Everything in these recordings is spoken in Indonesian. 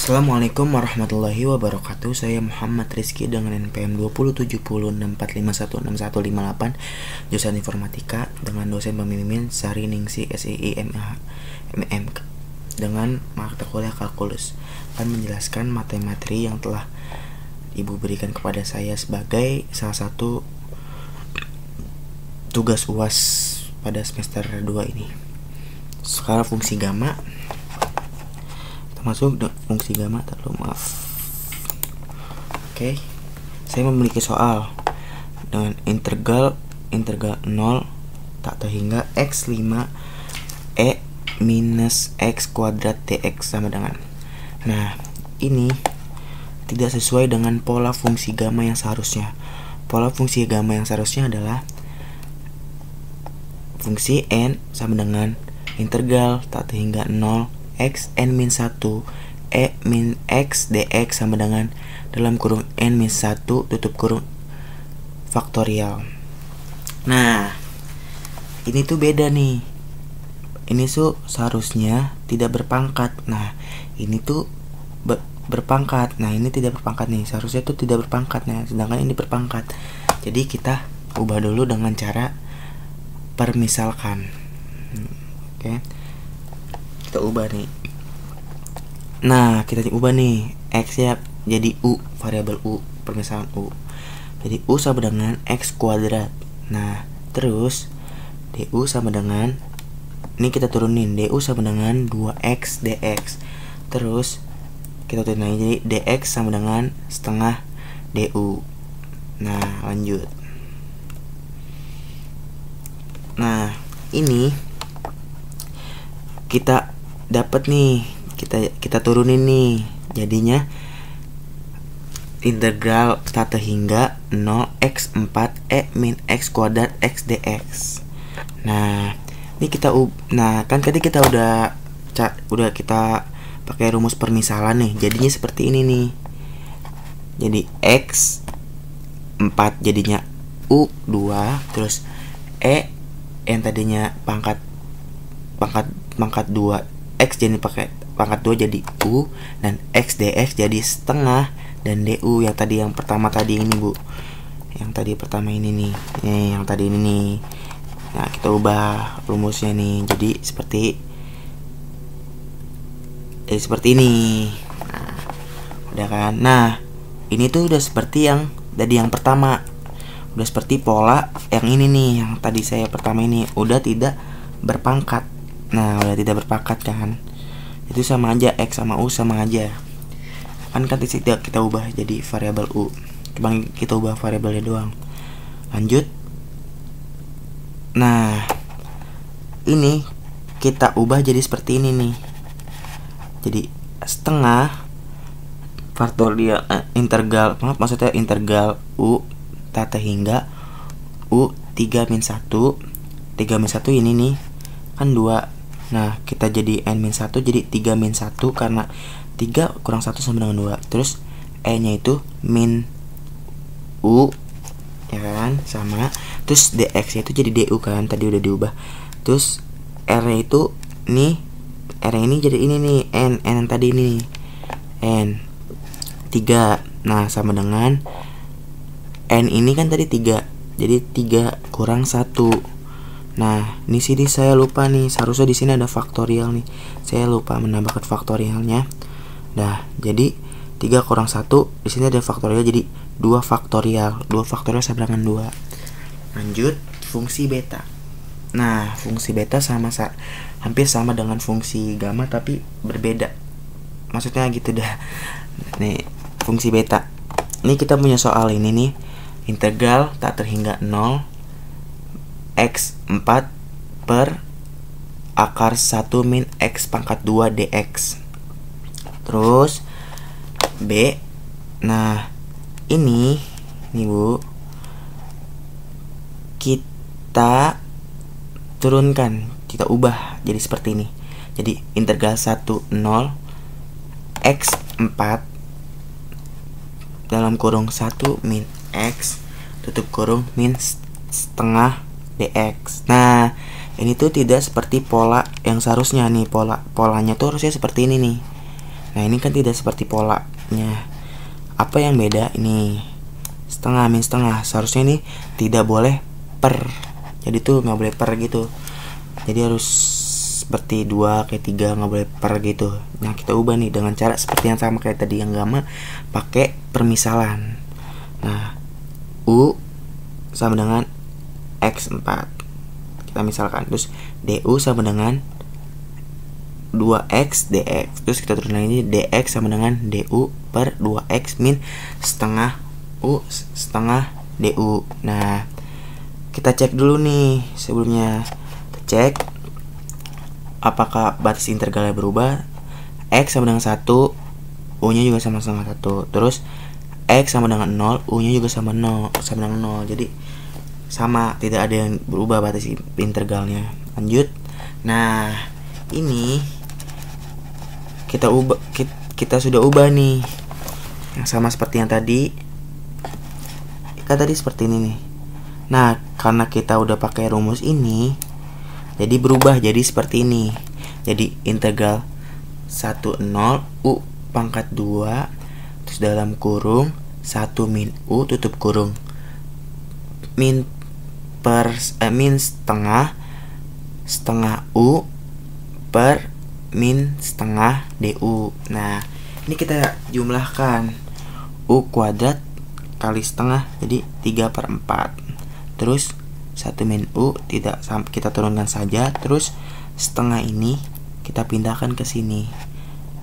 Assalamualaikum warahmatullahi wabarakatuh. Saya Muhammad Rizky dengan NPM 207064516158, jurusan Informatika, dengan dosen pembimbing Sari Ningsi SII MM dengan mata kuliah Kalkulus. Akan menjelaskan materi yang telah Ibu berikan kepada saya sebagai salah satu tugas UAS pada semester 2 ini. Sekarang fungsi gamma, termasuk fungsi gamma, Oke, saya memiliki soal dengan integral 0 tak terhingga x5 e minus x kuadrat dx sama dengan. Nah, ini tidak sesuai dengan pola fungsi gamma yang seharusnya. Pola fungsi gamma yang seharusnya adalah fungsi n sama dengan integral tak terhingga 0 x n min 1 e min x dx sama dengan dalam kurung n min 1 tutup kurung faktorial. Nah, ini tuh beda nih. Ini tuh seharusnya tidak berpangkat. Nah, ini tuh berpangkat. Nah, ini tidak berpangkat nih. Seharusnya tuh tidak berpangkat. Nah, sedangkan ini berpangkat. Jadi kita ubah dulu dengan cara permisalkan. Oke. Kita ubah nih. Nah, kita ubah nih x ya jadi u, variabel u, permisalan u. Jadi u sama dengan x kuadrat. Nah, terus du sama dengan, ini kita turunin, du sama dengan 2x dx. Terus kita turunin jadi dx sama dengan setengah du. Nah, lanjut. Nah, ini kita dapat nih, kita turunin nih, jadinya integral tak terhingga 0x4 e min x kuadrat x dx. Nah, ini kita kan tadi kita udah kita pakai rumus permisalan nih, jadinya seperti ini nih. Jadi x 4 jadinya u2, terus e yang tadinya pangkat 2 x jadi pakai pangkat 2 jadi u, dan x dx jadi setengah, dan du yang tadi yang pertama tadi ini Bu, yang tadi pertama ini nih, yang tadi ini nih. Nah, kita ubah rumusnya nih jadi seperti ini. Nah, udah kan. Nah, ini tuh udah seperti yang tadi yang pertama, udah seperti pola yang ini nih, yang tadi saya pertama ini udah tidak berpangkat. Nah, udah tidak berpangkat kan, itu sama aja, x sama u sama aja kan tidak kita ubah jadi variabel u, cuma kita ubah variabelnya doang. Lanjut. Nah, ini kita ubah jadi seperti ini nih, jadi setengah faktorial maksudnya integral u tak terhingga u 3 min 1 ini nih kan 2. Nah, kita jadi n min 1 jadi 3 min 1 karena 3 kurang 1 sama dengan 2. Terus e nya itu min u, ya kan, sama. Terus dx nya itu jadi du kan, tadi udah diubah. Terus r nya itu nih, r nya ini jadi ini nih, n yang tadi ini n 3. Nah, sama dengan n ini kan tadi 3, jadi 3 kurang 1. Nah, di sini saya lupa nih, seharusnya di sini ada faktorial nih. Saya lupa menambahkan faktorialnya. Nah, jadi 3 kurang 1, di sini ada faktorial jadi 2 faktorial. 2 faktorial sama dengan 2. Lanjut, fungsi beta. Nah, fungsi beta hampir sama dengan fungsi gamma tapi berbeda. Maksudnya gitu dah. Nih, fungsi beta. Ini kita punya soal ini nih. Integral tak terhingga 0 x4 per akar 1 min x pangkat 2 dx. Terus B. Nah, ini Bu, kita turunkan, kita ubah jadi seperti ini. Jadi integral 1 0 x4 dalam kurung 1 min x tutup kurung min setengah dx. Nah, ini tuh tidak seperti pola yang seharusnya nih, polanya tuh harusnya seperti ini nih. Nah ini kan tidak seperti polanya. Apa yang beda ini? Setengah min setengah. Seharusnya ini tidak boleh per. Jadi tuh nggak boleh per gitu. Jadi harus seperti 2 kayak 3, nggak boleh per gitu. Nah kita ubah nih dengan cara seperti yang sama kayak tadi yang gamma, pakai permisalan. Nah U sama dengan X4 kita misalkan, terus DU sama dengan 2X dx, terus kita turun lagi dx sama dengan du per 2x min setengah u setengah du. Nah kita cek dulu nih sebelumnya, kita cek apakah batas integralnya berubah. X sama dengan 1, u nya juga sama setengah 1, terus X sama dengan 0, u nya juga sama 0, sama dengan 0. Jadi sama, tidak ada yang berubah batas integralnya. Lanjut. Nah ini kita sudah ubah nih, yang sama seperti yang tadi. Kan tadi seperti ini nih. Nah karena kita udah pakai rumus ini, jadi berubah jadi seperti ini. Jadi integral 10 u pangkat 2 terus dalam kurung 1 min u tutup kurung min setengah u per min setengah du. Nah ini kita jumlahkan, u kuadrat kali setengah jadi 3/4, terus 1 min u tidak sampai, kita turunkan saja, terus setengah ini kita pindahkan ke sini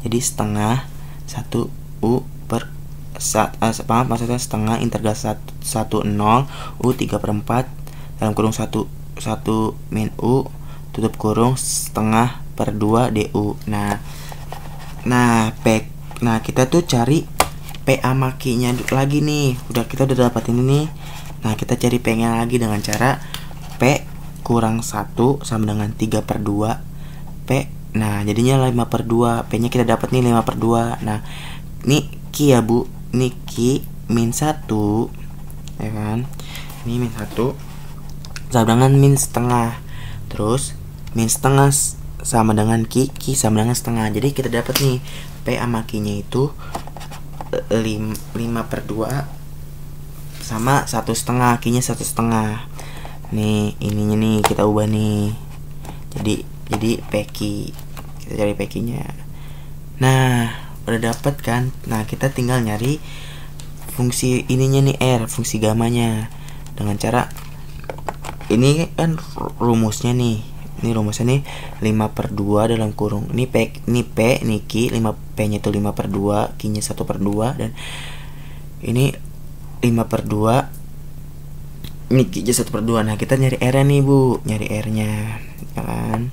jadi setengah 1 u per maksudnya setengah integral 10 u 3/4 dalam kurung 1 min u tutup kurung setengah per 2 du. Nah kita tuh cari P sama Q nya lagi nih. Kita udah dapat ini nih. Nah kita cari P nya lagi dengan cara P kurang 1 sama dengan 3/2 P. Nah jadinya 5/2. P nya kita dapat nih 5/2. Nah ini Q ya bu, ini Q min 1 ya kan, ini min 1 sama dengan min setengah, terus min setengah sama dengan Q sama dengan setengah. Jadi kita dapat nih P sama Q nya itu 5/2 sama 1/2, Q nya 1/2. Nih ininya nih kita ubah nih jadi PQ, kita cari PQ nya. Nah udah dapat kan. Nah kita tinggal nyari fungsi ininya nih R, fungsi gamanya, dengan cara ini kan rumusnya nih. Ini rumusnya nih 5/2 dalam kurung ini P, ini Q, 5P nya itu 5/2, Q nya 1/2, dan ini 5/2, ini Q nya 1/2. Nah kita nyari R nya nih bu, nyari R nya ya kan,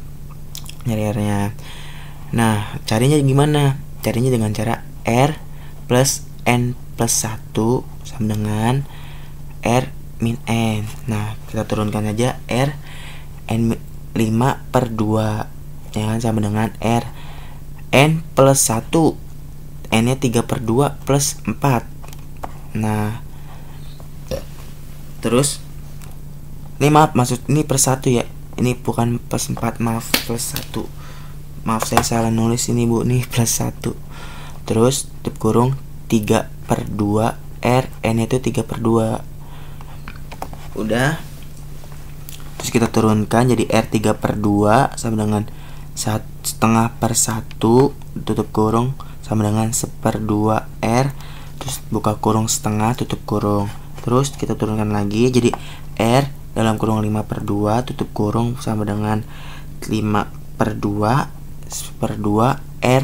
nyari R nya. Nah carinya gimana? Carinya dengan cara R plus N plus 1 sama dengan R min N. Nah kita turunkan aja R N 5/2 ya kan, sama dengan R N plus 1, N nya 3/2 plus 4. Nah terus ini maaf, maksud ini per 1 ya, ini bukan plus 4, maaf, plus 1, maaf saya salah nulis ini bu, nih plus 1, terus tutup kurung 3/2 R, N itu 3/2. Udah, terus kita turunkan jadi R 3/2 sama dengan 1/2/1 tutup kurung sama dengan 1/2 R, terus buka kurung setengah tutup kurung, terus kita turunkan lagi jadi R dalam kurung 5/2 tutup kurung sama dengan 5/2 R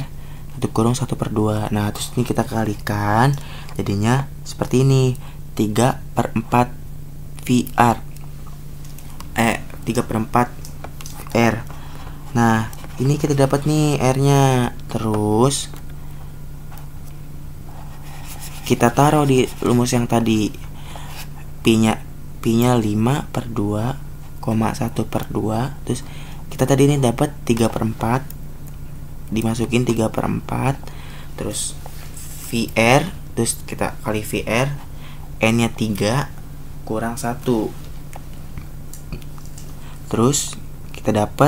tutup kurung 1/2. Nah terus ini kita kalikan, jadinya seperti ini 3/4 VR 3/4 R. Nah ini kita dapat nih R nya, terus kita taruh di rumus yang tadi, P nya 5/2, 1/2, terus kita tadi ini dapat 3/4, dimasukin 3/4, terus VR, terus kita kali VR, N nya 3 kurang 1, terus kita dapat